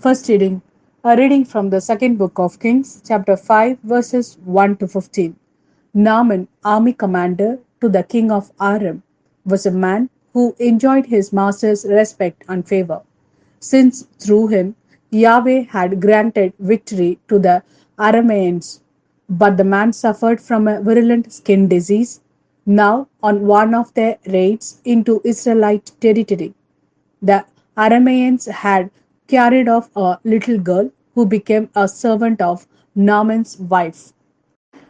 First reading, a reading from the second book of Kings, chapter 5, verses 1 to 15. Naaman, army commander to the king of Aram, was a man who enjoyed his master's respect and favor, since through him Yahweh had granted victory to the Arameans. But the man suffered from a virulent skin disease now on one of their raids into Israelite territory. The Arameans had carried off a little girl who became a servant of Naaman's wife.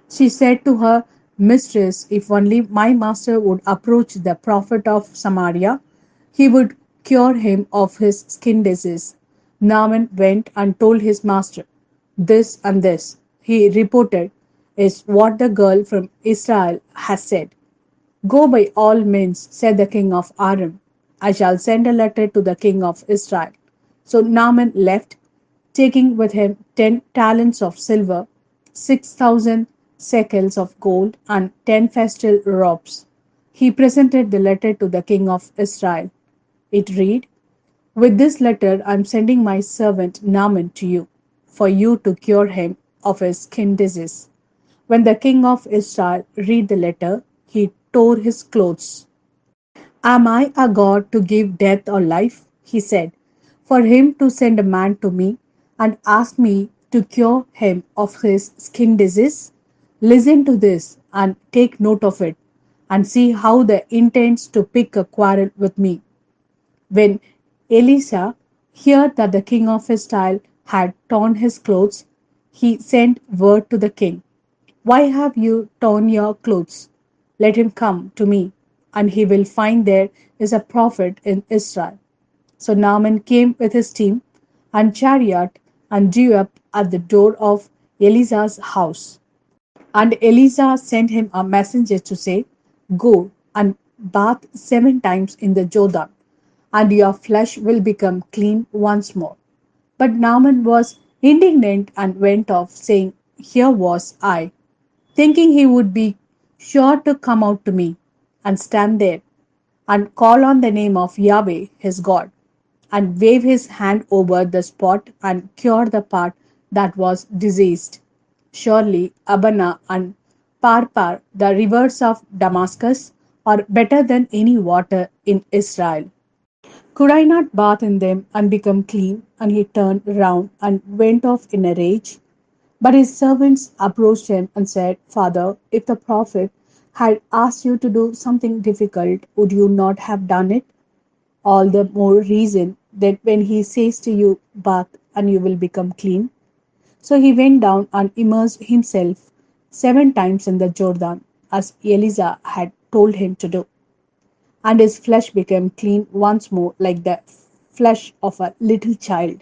She said to her mistress, if only my master would approach the prophet of Samaria, he would cure him of his skin disease. Naaman went and told his master, this and this, he reported, is what the girl from Israel has said. Go by all means, said the king of Aram. I shall send a letter to the king of Israel. So Naaman left, taking with him 10 talents of silver, 6,000 shekels of gold, and 10 festal robes. He presented the letter to the king of Israel. It read, with this letter I am sending my servant Naaman to you, for you to cure him of his skin disease. When the king of Israel read the letter, he tore his clothes. Am I a god to give death or life? He said. For him to send a man to me and ask me to cure him of his skin disease? Listen to this and take note of it and see how they intends to pick a quarrel with me. When Elisha heard that the king of Israel had torn his clothes, he sent word to the king. Why have you torn your clothes? Let him come to me, and he will find there is a prophet in Israel. So Naaman came with his team and chariot and drew up at the door of Elisa's house. And Elisa sent him a messenger to say, go and bath 7 times in the Jordan, and your flesh will become clean once more. But Naaman was indignant and went off, saying, here was I, thinking he would be sure to come out to me and stand there and call on the name of Yahweh his God and wave his hand over the spot and cure the part that was diseased. Surely Abana and Parpar, the rivers of Damascus, are better than any water in Israel. Could I not bath in them and become clean? And he turned round and went off in a rage. But his servants approached him and said, Father, if the prophet had asked you to do something difficult, would you not have done it? All the more reason that when he says to you, bath and you will become clean. So he went down and immersed himself 7 times in the Jordan, as Eliza had told him to do. And his flesh became clean once more like the flesh of a little child.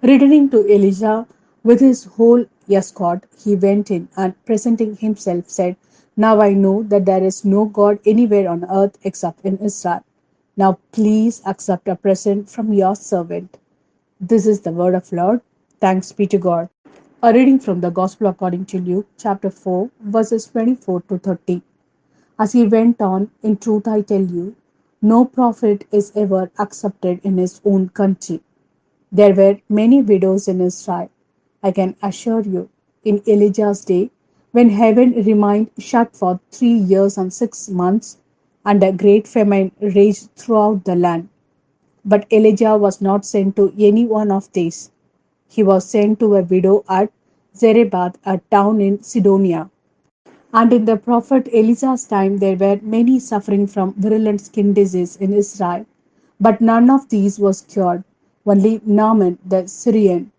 Returning to Elijah with his whole escort, he went in and presenting himself said, now I know that there is no God anywhere on earth except in Israel. Now please accept a present from your servant. This is the word of Lord. Thanks be to God. A reading from the Gospel according to Luke, chapter 4, verses 24 to 30. As he went on, in truth I tell you, no prophet is ever accepted in his own country. There were many widows in Israel, I can assure you, in Elijah's day, when heaven remained shut for 3 years and 6 months, and a great famine raged throughout the land. But Elijah was not sent to any one of these. He was sent to a widow at Zarephath, a town in Sidonia. And in the prophet Elisha's time, there were many suffering from virulent skin disease in Israel, but none of these was cured, only Naaman the Syrian.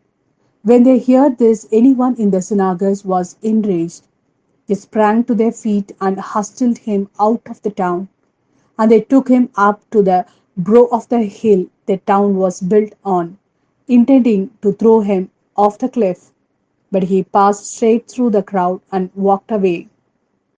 When they heard this, anyone in the synagogues was enraged. They sprang to their feet and hustled him out of the town, and they took him up to the brow of the hill the town was built on, intending to throw him off the cliff. But he passed straight through the crowd and walked away.